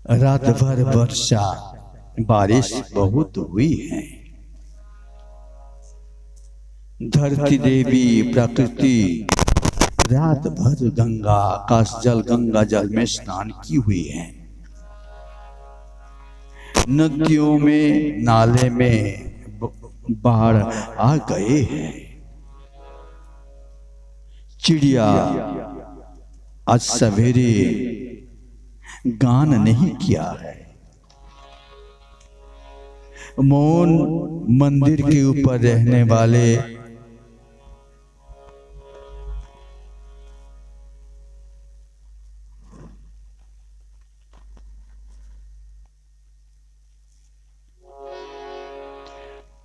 रात भर वर्षा बारिश बहुत हुई है। धरती देवी प्रकृति रात भर गंगा आकाश जल गंगा जल में स्नान की हुई है। नदियों में नाले में बाढ़ आ गए हैं। चिड़िया आज सवेरे गान नहीं किया है। मौन मंदिर के ऊपर रहने वाले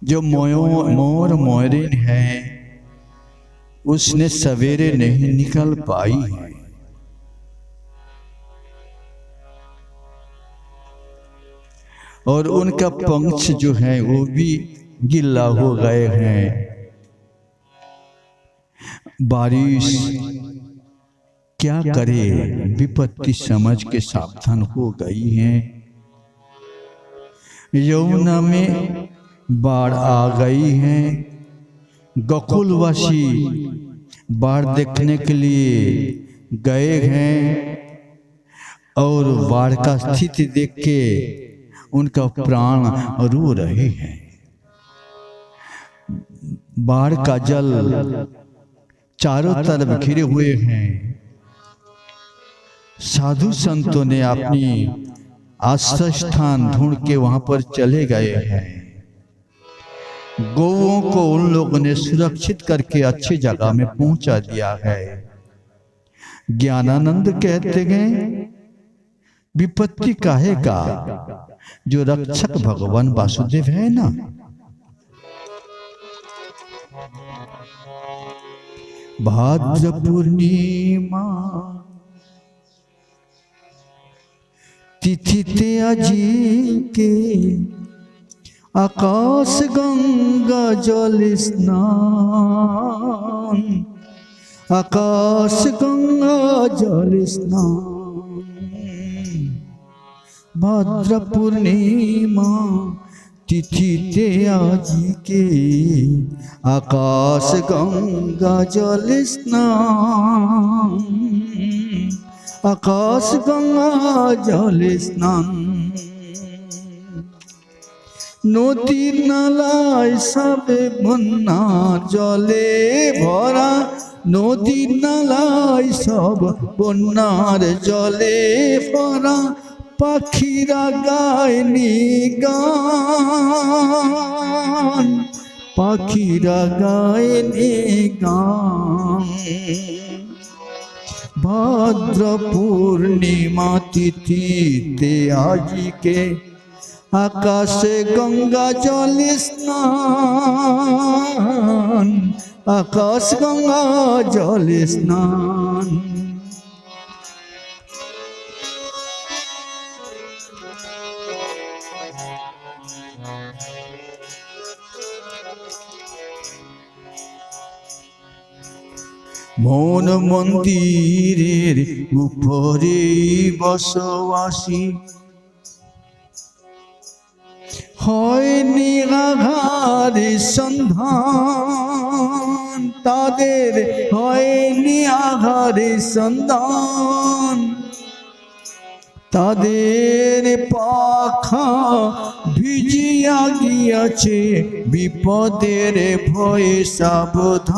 जो मोर मोरिन है उसने सवेरे नहीं निकल पाई है। और उनका पंख जो है वो भी गिल्ला हो गए हैं। बारिश क्या करे, विपत्ति समझ के सावधान हो गई है। यमुना में बाढ़ आ गई है। गोकुलवासी बाढ़ देखने के लिए गए हैं और बाढ़ का स्थिति देख के उनका प्राण रो रहे हैं। बाढ़ का जल चारों तरफ घिरे हुए हैं। साधु संतों ने अपनी आश्रय स्थान ढूंढ के वहां पर चले गए हैं। गौओं को उन लोगों ने सुरक्षित करके अच्छी जगह में पहुंचा दिया है। ज्ञानानंद कहते गए, विपत्ति काहे का, जो रक्षक भगवान वासुदेव है ना। भाद्र पूर्णिमा तिथि त्याजी के आकाश गंगा जल स्नान, आकाश गंगा जल स्नान। भाद्र पूर्णिमा तिथि त्याजी के आकाश गंगा जल स्नान, आकाश गंगा जल स्नान। নদীর নালায় সবে বন্যার জলে ভরা, নদীর নালায় সব বন্যার জলে ভরা। পাখিরা গায়নি গান, পাখিরা গায়নি গান। ভাদ্র পূর্ণিমা তিথিতে আজকে আকাশে গঙ্গা জল স্নান, আকাশ গঙ্গা জল স্নান। মন মন্দিরের উপরে বসবাসী হয়নি আঘারে সন্ধান, তাদের হয়নি আঘারে সন্ধান। তাদের পাখা ভিজিয়া গিয়াছে, বিপদের ভয়ে সাবধান,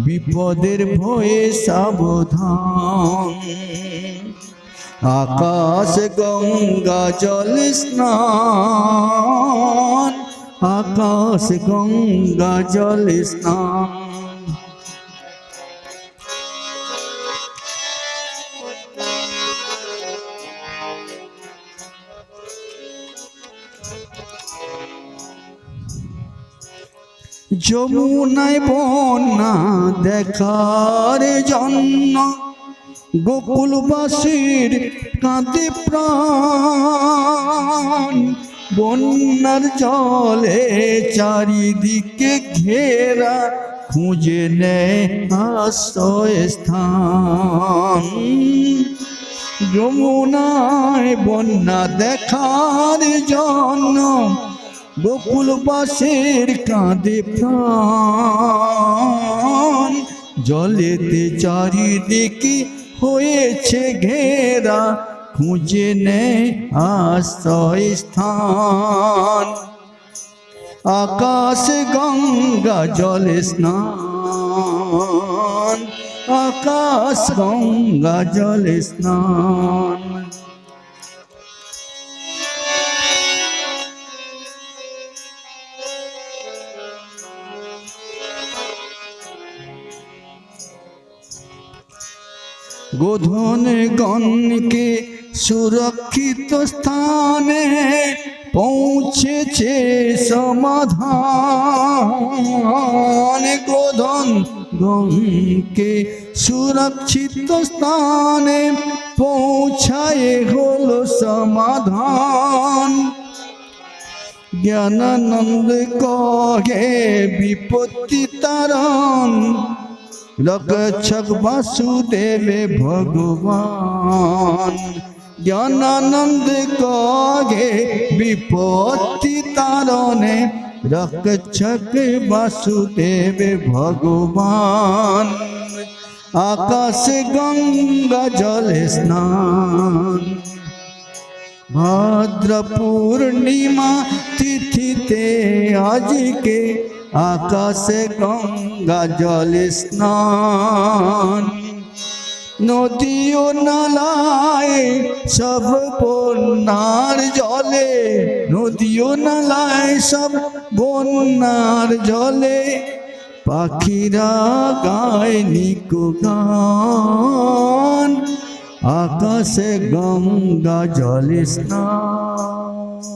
বিপদের ভয়ে সাবধান। आकाश गंगा जल स्नान, आकाश गंगा जल स्नान। যমুনায় বন্যা দেখার জন্য গোকুলবাসীর কাঁদে প্রাণ। বন্যার জলে চারিদিকে ঘেরা, খুঁজে নেয় আশ্রয় স্থান। যমুনায় বন্যা দেখার জন্য গোকুলবাসীর কাঁদে প্রাণ। জলেতে চারিদিকে হয়েছে ঘেরা, খুঁজে নেয় আশ্রয় স্থান। আকাশ গঙ্গা জলে স্নান, আকাশ গঙ্গা জলে স্নান। গোধন গণকে সুরক্ষিত স্থানে পৌঁছেছে সমাধান। গোধন গণকে সুরক্ষিত স্থানে পৌঁছায় হলো সমাধান। জ্ঞানানন্দ কহে বিপত্তি তারণ, রক্ষক বাসুদেব ভগবান। জ্ঞানানন্দ কহে বিপত্তি তারণে, রক্ষক বাসুদেব ভগবান। আকাশ গঙ্গা জলে স্নান, ভাদ্র পূর্ণিমা তিথিতে আজকে আকাশে গঙ্গা জলে স্নান। নদী ও নালায় সব বন্যার জলে, নদী ও নালায় সব বন্যার জলে, পাখিরা গায় নিকো গান। আকাশে গঙ্গা জলে স্নান।